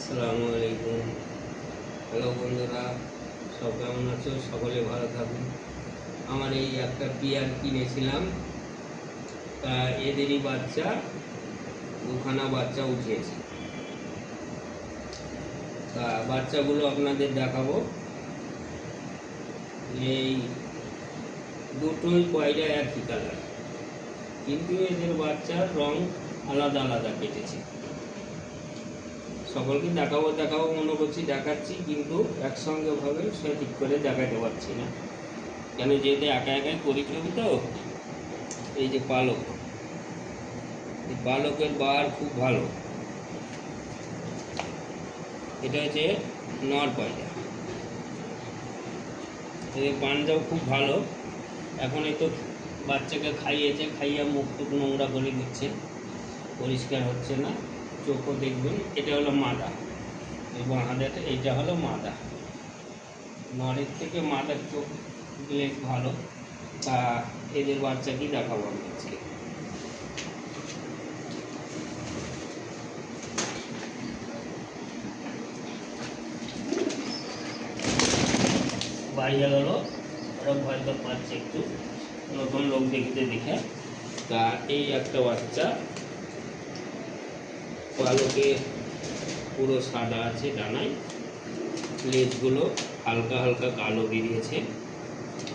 আসসালামু আলাইকুম। হ্যালো বন্ধুরা, সব কেমন আছো? সকলে ভালো থাকুন। আমার এই একটা বিয়ার কিনেছিলাম, তা এদেরই বাচ্চা, দুখানা বাচ্চা উঠিয়েছে। তা বাচ্চাগুলো আপনাদের দেখাবো। এই দুটোই কয়টা একই কালার, কিন্তু এদের বাচ্চার রং আলাদা আলাদা কেটেছে। সকলকে দেখাবো দেখাবো মনে করছি, দেখাচ্ছি, কিন্তু একসঙ্গে ভাবে সঠিক করে দেখাতে পারছি না, কেন যেহেতু একা একাই করি ছবি তো। এই যে পালক, এই পালকের বার খুব ভালো। এটা হচ্ছে নর পায়রা, এদের পানটাও খুব ভালো। এখন এই তো বাচ্চাকে খাইয়েছে, খাইয়ে মুখ টুক নোংরা করে দিচ্ছে, পরিষ্কার হচ্ছে না। চোখও দেখবেন, এটা হলো মাদা এবং হাতেটা, এইটা হলো মাদা। নরের থেকে মাদার চোখ বেশ ভালো। তা এদের বাচ্চা কি দেখাবো আমি আজকে। বাইরে হলো, ওরা ভয় তো পাচ্ছে একটু, নতুন লোক দেখতে দেখে। তা এই একটা বাচ্চা, পালকে পুরো সাদা আছে ডানায়, লেজগুলো হালকা হালকা কালো বেরিয়েছে।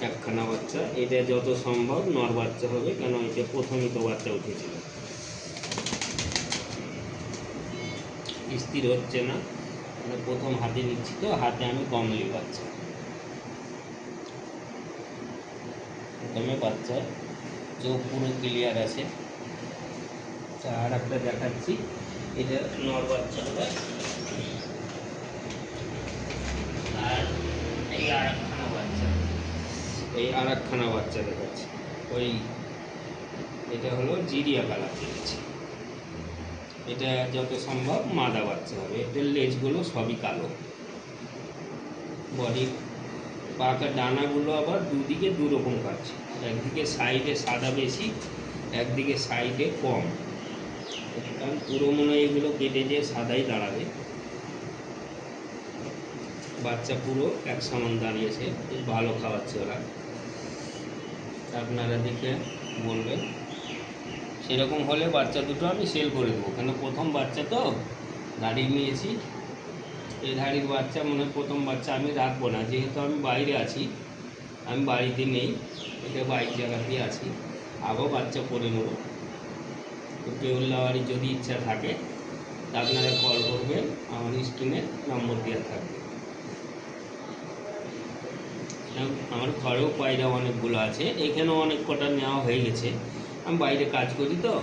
একখানা বাচ্চা, এটা যত সম্ভব নর বাচ্চা হবে, কেন এটা প্রথমই তো বাচ্চা উঠেছিল। স্থির হচ্ছে না, মানে প্রথম হাতে নিচ্ছি তো, হাতে আমি কমলি বাচ্চা, প্রথমে বাচ্চা চোখ পুরো ক্লিয়ার আছে। আর একটা দেখাচ্ছি, এটা নর বাচ্চা হবে। আর এই আর একখানা বাচ্চা, এই আর একখানা বাচ্চা দেখাচ্ছি। ওই এটা হলো জিরিয়া কালার দিয়েছে, এটা যত সম্ভব মাদা বাচ্চা হবে। এটার লেজগুলো সবই কালো, বডি পাকা ডানাগুলো আবার দুদিকে দুরকম কাটছে, একদিকে সাইডে সাদা বেশি, একদিকে সাইডে কম। কারণ পুরো মনে হয় এগুলো কেটে যেয়ে সাদাই দাঁড়াবে। বাচ্চা পুরো এক সমান দাঁড়িয়েছে, বেশ ভালো খাওয়াচ্ছে ওরা, আপনারা দেখে বলবেন। সেরকম হলে বাচ্চা দুটো আমি সেল করে দেবো, কেন প্রথম বাচ্চা তো দাঁড়িয়ে নিয়েছি। এই ধাড়ির বাচ্চা মনে প্রথম বাচ্চা আমি রাখবো না, যেহেতু আমি বাইরে আছি, আমি বাড়িতে নেই, এটা বাইক জায়গাতেই আছি, আবার বাচ্চা করে নেব। তো কেউলাওয়ারি যদি ইচ্ছা থাকে তা আপনারা কল করবেন, আমার স্ক্রিনে নম্বর দেওয়া থাকবে। আমার ঘরেও পায়রা অনেকগুলো আছে, এখানেও অনেক কটা নেওয়া হয়ে গেছে। আমি বাইরে কাজ করি তো,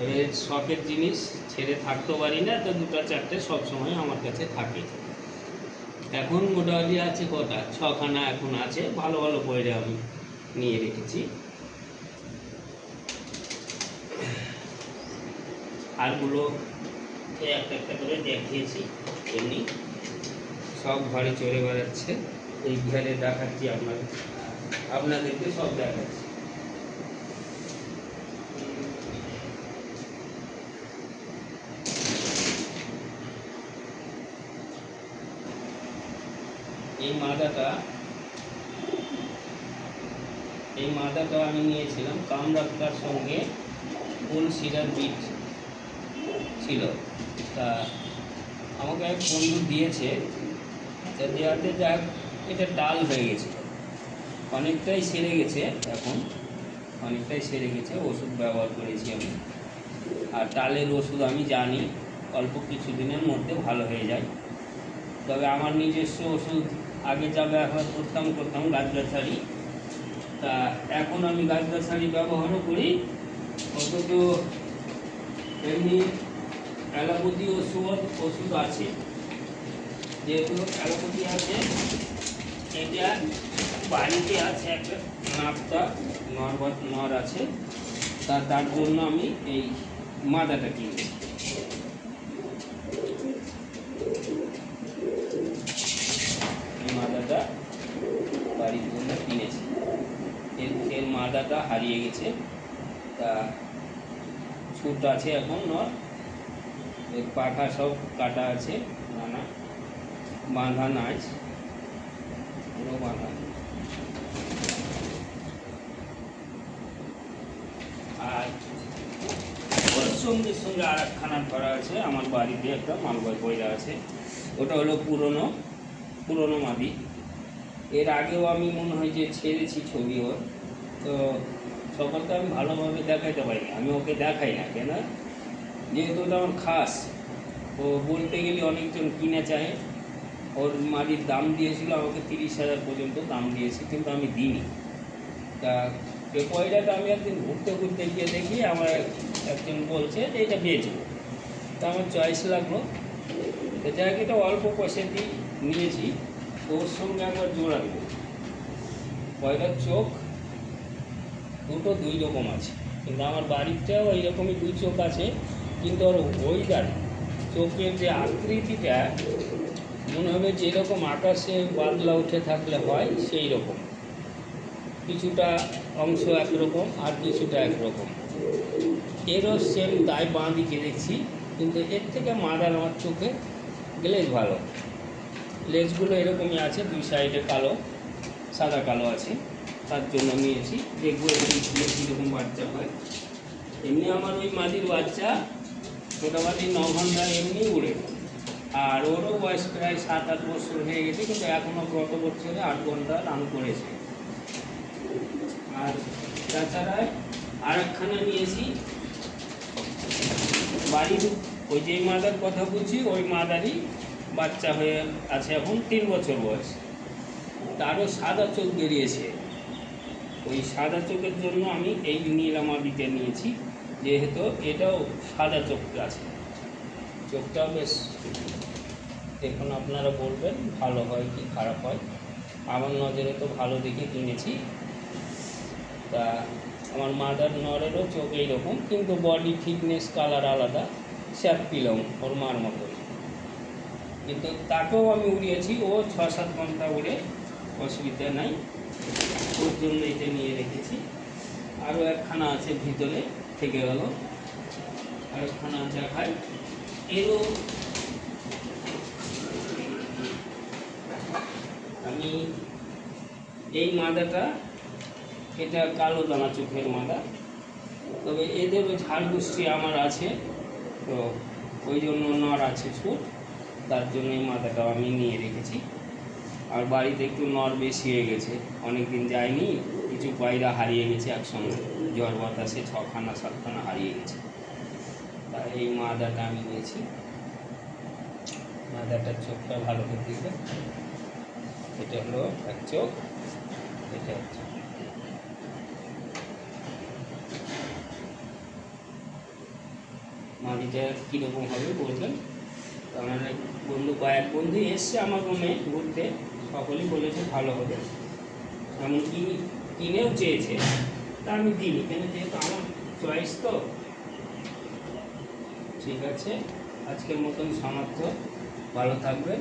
এবার শখের জিনিস ছেড়ে থাকতে পারি না, তো দুটো চারটে সবসময় আমার কাছে থাকে। এখন মোটামুটি আছে কটা, ছখানা এখন আছে, ভালো ভালো পায়রা আমি নিয়ে রেখেছি। আরগুলো একটা একটা করে দেখিয়েছি, এমনি সব ঘরে চড়ে বেড়াচ্ছে। এই ঘরে দেখাচ্ছি আপনাদেরকে সব দেখাচ্ছি। এই মাদাটা, এই মাদাটা আমি নিয়েছিলাম, কামরাক্তার সঙ্গে ফুল সিরার বিট ছিল। তা আমাকে এক বন্ধু দিয়েছে, তা দেওয়াতে যাক এটা ডাল হয়ে গেছিলো, অনেকটাই সেরে গেছে এখন, অনেকটাই সেরে গেছে, ওষুধ ব্যবহার করেছি আমি। আর ডালের ওষুধ আমি জানি অল্প কিছু দিনের মধ্যে ভালো হয়ে যায়। তবে আমার নিজস্ব ওষুধ আগে যা ব্যবহার করতাম গাছগাছালি, তা এখন আমি গাছগাছালি ব্যবহারও করি, অথচ এমনি অ্যালোপ্যাথি ওষুধ আছে, যেহেতু অ্যালোপ্যাথি আছে, এটা বাড়িতে আছে একটা নাকটা নর আছে, তার জন্য আমি এই মাদাটা কিনেছি। এই মাদাটা বাড়ির জন্য কিনেছি, এর মাদাটা হারিয়ে গেছে, তা ছুট আছে এখন নর, এর পাখা সব কাটা আছে, না বাঁধা নাচ পুরো বাঁধা। আর ওর সঙ্গে সঙ্গে আর একখানা ধরা আছে, আমার বাড়িতে একটা মালবয় পয়লা আছে, ওটা হলো পুরনো মাদি। এর আগেও আমি মনে হয় যে ছেড়েছি ছবি ওর, তো সকলকে আমি ভালোভাবে দেখাইতে পারিনি, আমি ওকে দেখাই না কেন, যেহেতু ওটা আমার খাস। ও বলতে গেলে অনেকজন কিনে চায়। ওর মাদির দাম দিয়েছিল আমাকে 30,000 পর্যন্ত দাম দিয়েছে, কিন্তু আমি দিইনি। তা এই পয়লাটা আমি একদিন ঘুরতে ঘুরতে গিয়ে দেখি আমার একজন বলছে যে এটা বেচবো, তা আমার চয়েস লাগলো, তো যাই হোক এটা অল্প পয়সা দিয়ে নিয়েছি। ওর সঙ্গে একবার জোড়া দেবো। পয়লার চোখ দুটো দুই রকম আছে, কিন্তু আমার বাড়িরটাও এইরকমই দুই চোখ আছে, কিন্তু ওর ওইটার চোখের যে আকৃতিটা মনে হবে যেরকম আকাশে বাদলা উঠে থাকলে হয় সেই রকম, কিছুটা অংশ একরকম আর কিছুটা একরকম। এরও সেম তাই বাঁ দিকে দেখছি, কিন্তু এর থেকে মাদার আমার চোখে গ্লেজ ভালো। লেজগুলো এরকমই আছে, দুই সাইডে কালো সাদা কালো আছে, তার জন্য নিয়েছি। দেখবো এখানে কীরকম বাচ্চা হয়। এমনি আমার ওই মাদির বাচ্চা মোটামুটি 9 ঘন্টা এমনি উড়ে, আর ওরও বয়স প্রায় 7-8 বছর হয়ে গেছে, কিন্তু এখনও গত বছরে 8 ঘন্টা রান করেছে। আর তাছাড়া আর একখানা নিয়েছি বাড়ির, ওই যেই মাদার কথা বলছি ওই মাদারই বাচ্চা হয়ে আছে, এখন 3 বছর বয়স। তারও সাদা চোখ বেরিয়েছে। ওই সাদা চোখের জন্য আমি এই নীলামাদিটা নিয়েছি, যেহেতু এটাও সাদা চোখ আছে। চোখটা বেশ, দেখুন আপনারা বলবেন ভালো হয় কি খারাপ হয়। আমার নজরে তো ভালো দেখে কিনেছি। তা আমার মাদার নরেরও চোখ এইরকম, কিন্তু বডি ফিটনেস কালার আলাদা, শ্যাপ পিলং ওর মার মতো। কিন্তু তাকেও আমি উড়িয়েছি, ও 6-7 ঘন্টা উড়ে, অসুবিধা নাই। ওর জন্য এটা নিয়ে রেখেছি। আরও একখানা আছে ভিতরে থেকে গেল, আরেকখানা দেখায়। এরও আমি এই মাদাটা, এটা কালো দানা চোখের মাদা, তবে এদেরও ঝাড়গুষ্টি আমার আছে, তো ওই জন্য নর আছে ছুট, তার জন্য এই মাদাটাও আমি নিয়ে রেখেছি। আর বাড়িতে একটু নর বেশি হয়ে গেছে, অনেক দিন যায়নি, কিছু পায়রা হারিয়ে গেছে একসঙ্গে, ঝড় বাতাসে 6খানা-7খানা হারিয়ে গেছে, তাই এই মাদাটা আমি নিয়েছি। মাদাটার চোখটা ভালো করে দিবে, এটা হলো এক চোখ, এটা এক চোখ। মাদিটা কীরকম হবে বলবেন। আমার কয়েক বন্ধু এসছে আমার রুমে ঘুরতে, সকলেই বলেছে ভালো হবে, এমনকি কিনেও চেয়েছে, তা আমি দিই, কেন যেহেতু আমার চয়েস তো। ঠিক আছে, আজকের মতন সমাপ্ত, ভালো থাকবেন।